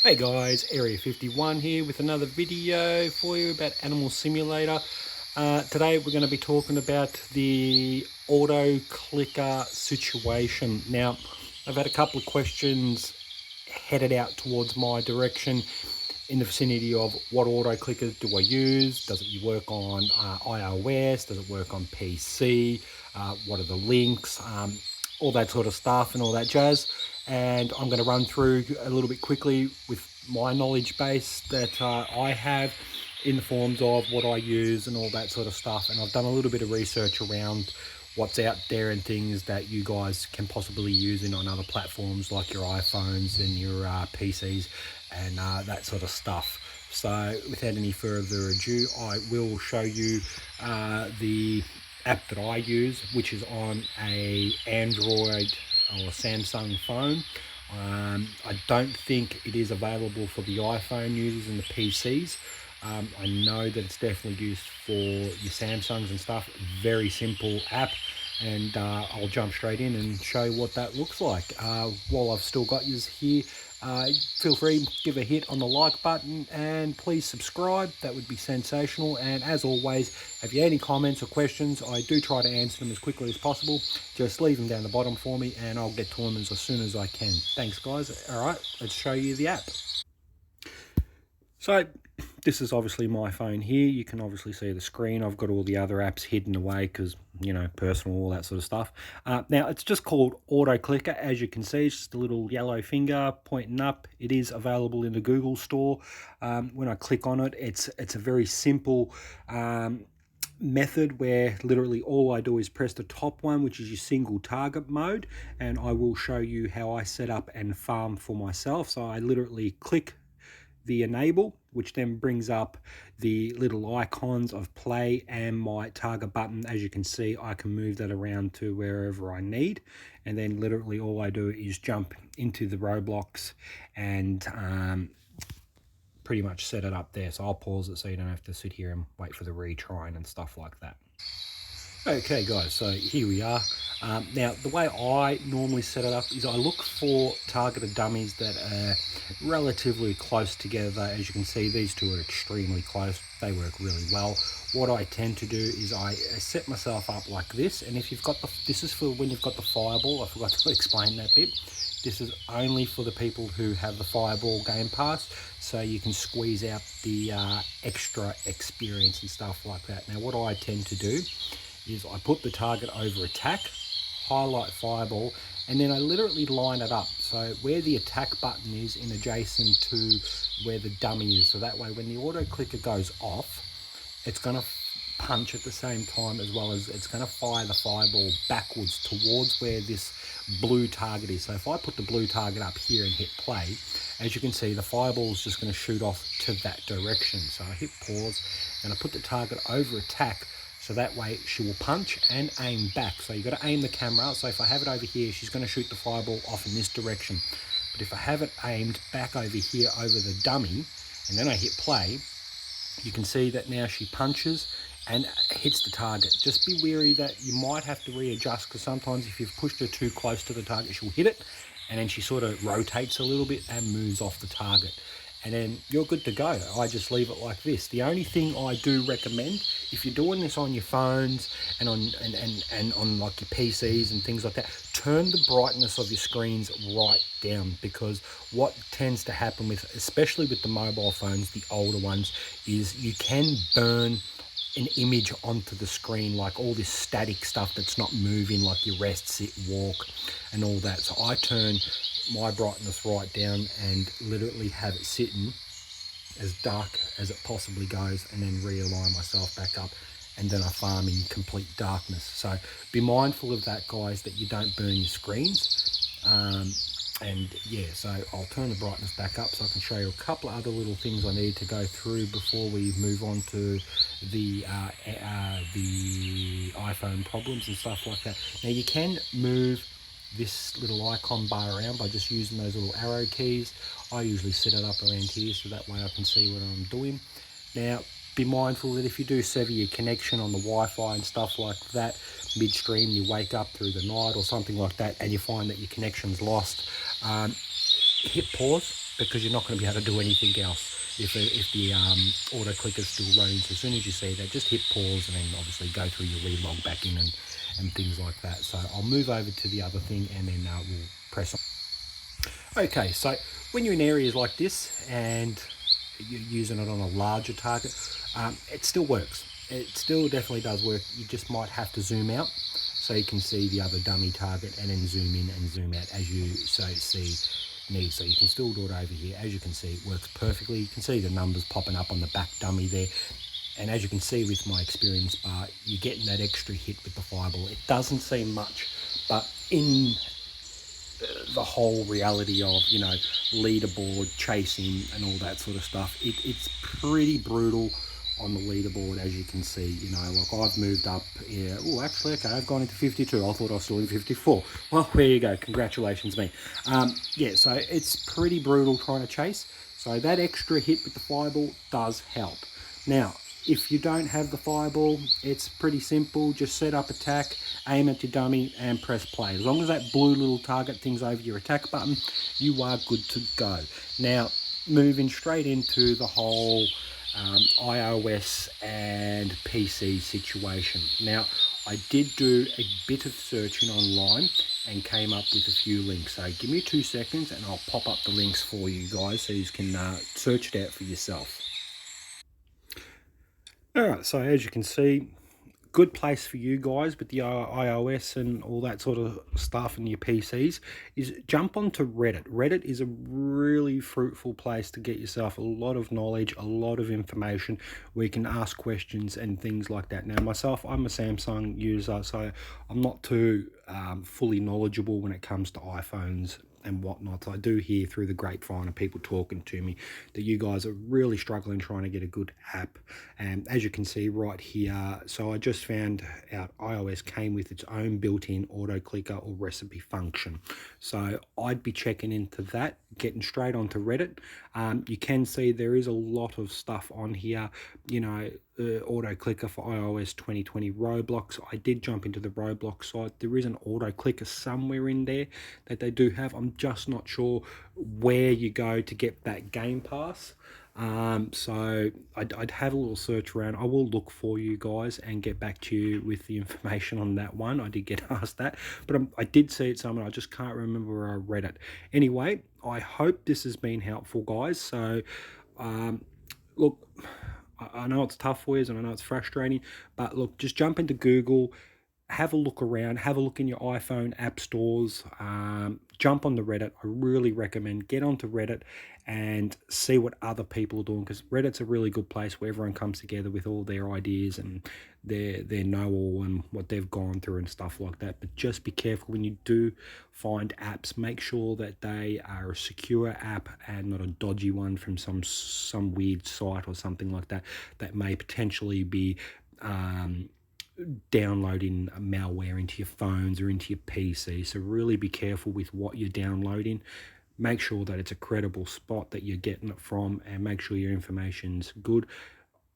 Hey guys, Area 51 here with another video for you about Animal Simulator. Today we're going to be talking about the auto clicker situation. Now, I've had a couple of questions headed out towards my direction in the vicinity of what auto clickers do I use? Does it work on iOS? Does it work on PC? What are the links? All that sort of stuff and all that jazz. And I'm going to run through a little bit quickly with my knowledge base that I have in the forms of what I use and all that sort of stuff. And I've done a little bit of research around what's out there and things that you guys can possibly use in on other platforms like your iPhones and your PCs and that sort of stuff. So without any further ado, I will show you the app that I use, which is on a Android or Samsung phone. I don't think it is available for the iPhone users and the PCs. I know that it's definitely used for your Samsungs and stuff. Very simple app, and I'll jump straight in and show you what that looks like. While I've still got you here, feel free to give a hit on the like button and please subscribe. That would be sensational. And as always, if you have any comments or questions, I do try to answer them as quickly as possible. Just leave them down the bottom for me and I'll get to them as soon as I can. Thanks guys. All right, let's show you the app. So this is obviously my phone here. You can obviously see the screen. I've got all the other apps hidden away because, you know, personal, all that sort of stuff. Now, it's just called Auto Clicker. As you can see, it's just a little yellow finger pointing up. It is available in the Google Store. When I click on it, it's a very simple method where literally all I do is press the top one, which is your single target mode, and I will show you how I set up and farm for myself. So I literally click the enable, which then brings up the little icons of play and my target button. As you can see, I can move that around to wherever I need, and then literally all I do is jump into the Roblox and pretty much set it up there. So I'll pause it so you don't have to sit here and wait for the retrying and stuff like that. Okay guys, so here we are. Now the way I normally set it up is I look for targeted dummies that are relatively close together. As you can see, these two are extremely close. They work really well. What I tend to do is I set myself up like this, and if you've got this is for when you've got the fireball. I forgot to explain that bit. This is only for the people who have the Fireball Game Pass, so you can squeeze out the extra experience and stuff like that. Now what I tend to do is I put the target over attack, highlight Fireball, and then I literally line it up. So where the attack button is in adjacent to where the dummy is. So that way when the auto clicker goes off, it's going to punch at the same time, as well as it's going to fire the fireball backwards towards where this blue target is. So if I put the blue target up here and hit play, as you can see, the fireball is just going to shoot off to that direction. So I hit pause and I put the target over attack, so that way she will punch and aim back. So you've got to aim the camera. So if I have it over here, she's going to shoot the fireball off in this direction. But if I have it aimed back over here over the dummy, and then I hit play, you can see that now she punches and hits the target. Just be wary that you might have to readjust, because sometimes if you've pushed her too close to the target, she'll hit it, and then she sort of rotates a little bit and moves off the target. And then you're good to go. I just leave it like this. The only thing I do recommend, if you're doing this on your phones and on on like your PCs and things like that, turn the brightness of your screens right down, because what tends to happen with, especially with the mobile phones, the older ones, is you can burn an image onto the screen, like all this static stuff that's not moving, like your rest, sit, walk and all that. So I turn my brightness right down and literally have it sitting as dark as it possibly goes, and then realign myself back up, and then I farm in complete darkness. So be mindful of that, guys, that you don't burn your screens. And yeah, so I'll turn the brightness back up so I can show you a couple of other little things I need to go through before we move on to the iPhone problems and stuff like that. Now you can move this little icon bar around by just using those little arrow keys. I usually set it up around here so that way I can see what I'm doing. Now be mindful that if you do sever your connection on the Wi-Fi and stuff like that midstream, you wake up through the night or something like that and you find that your connection's lost, hit pause, because you're not going to be able to do anything else if the auto clicker's still running. So as soon as you see that, just hit pause and then obviously go through your relog back in and things like that. So I'll move over to the other thing and then we'll press on. Okay, so when you're in areas like this and you're using it on a larger target, it still works. It still definitely does work. You just might have to zoom out so you can see the other dummy target and then zoom in and zoom out as you see need. So you can still do it over here. As you can see, it works perfectly. You can see the numbers popping up on the back dummy there. And as you can see with my experience bar, you're getting that extra hit with the fireball. It doesn't seem much, but in the whole reality of, you know, leaderboard chasing and all that sort of stuff, it's pretty brutal on the leaderboard. As you can see, you know, like I've moved up here. Oh, actually, okay, I've gone into 52. I thought I was still in 54. Well, there you go. Congratulations, me. Yeah, so it's pretty brutal trying to chase. So that extra hit with the fireball does help. Now, if you don't have the fireball, it's pretty simple. Just set up attack, aim at your dummy, and press play. As long as that blue little target thing's over your attack button, you are good to go. Now, moving straight into the whole iOS and PC situation. Now, I did do a bit of searching online and came up with a few links. So give me 2 seconds and I'll pop up the links for you guys so you can search it out for yourself. All right, so as you can see, good place for you guys with the iOS and all that sort of stuff and your PCs is jump onto Reddit. Reddit is a really fruitful place to get yourself a lot of knowledge, a lot of information where you can ask questions and things like that. Now, myself, I'm a Samsung user, so I'm not too fully knowledgeable when it comes to iPhones and whatnot. So I do hear through the grapevine of people talking to me that you guys are really struggling trying to get a good app. And as you can see right here, so I just found out iOS came with its own built-in auto clicker or recipe function. So I'd be checking into that, getting straight onto Reddit. You can see there is a lot of stuff on here, you know, auto clicker for iOS 2020 Roblox. I did jump into the Roblox site. There is an auto clicker somewhere in there that they do have. I'm just not sure where you go to get that Game Pass. So I'd have a little search around. I will look for you guys and get back to you with the information on that one. I did get asked that, but I did see it somewhere. I just can't remember where I read it. Anyway, I hope this has been helpful, guys. So, look, I know it's tough for you and I know it's frustrating, but look, just jump into Google, have a look around, have a look in your iPhone app stores, jump on the Reddit. I really recommend get onto Reddit and see what other people are doing, because Reddit's a really good place where everyone comes together with all their ideas and their know-all and what they've gone through and stuff like that. But just be careful when you do find apps. Make sure that they are a secure app and not a dodgy one from some weird site or something like that that may potentially be downloading malware into your phones or into your PC. So really be careful with what you're downloading. Make sure that it's a credible spot that you're getting it from, and make sure your information's good.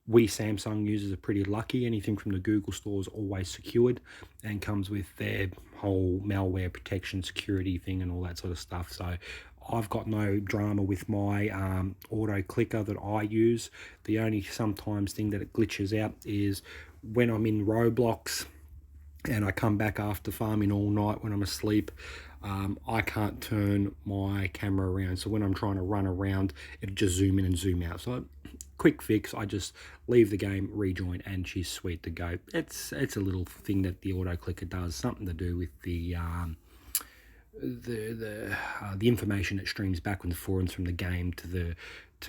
We Samsung users are pretty lucky. Anything from the Google store is always secured and comes with their whole malware protection security thing and all that sort of stuff. So I've got no drama with my auto clicker that I use. The only sometimes thing that it glitches out is when I'm in Roblox and I come back after farming all night when I'm asleep. I can't turn my camera around, so when I'm trying to run around, it'll just zoom in and zoom out. So quick fix, I just leave the game, rejoin, and she's sweet to go. It's a little thing that the auto clicker does, something to do with the information that streams backwards and forwards from the game to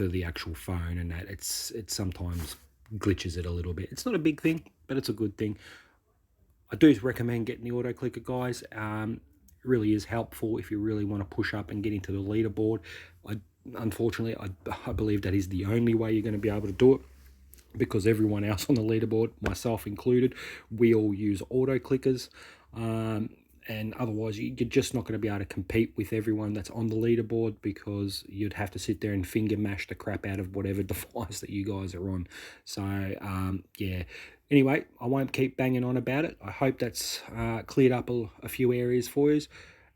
the actual phone, and that it's sometimes glitches it a little bit. It's not a big thing, but it's a good thing. I do recommend getting the auto clicker, guys. It really is helpful if you really want to push up and get into the leaderboard. Unfortunately, I believe that is the only way you're going to be able to do it, because everyone else on the leaderboard, myself included, we all use auto clickers. And otherwise you're just not going to be able to compete with everyone that's on the leaderboard, because you'd have to sit there and finger mash the crap out of whatever device that you guys are on. So yeah, anyway, I won't keep banging on about it. I hope that's cleared up a few areas for you.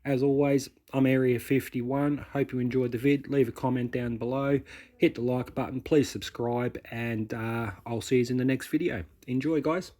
As always, I'm Area 51. Hope you enjoyed the vid. Leave a comment down below. Hit the like button. Please subscribe. And I'll see you in the next video. Enjoy, guys.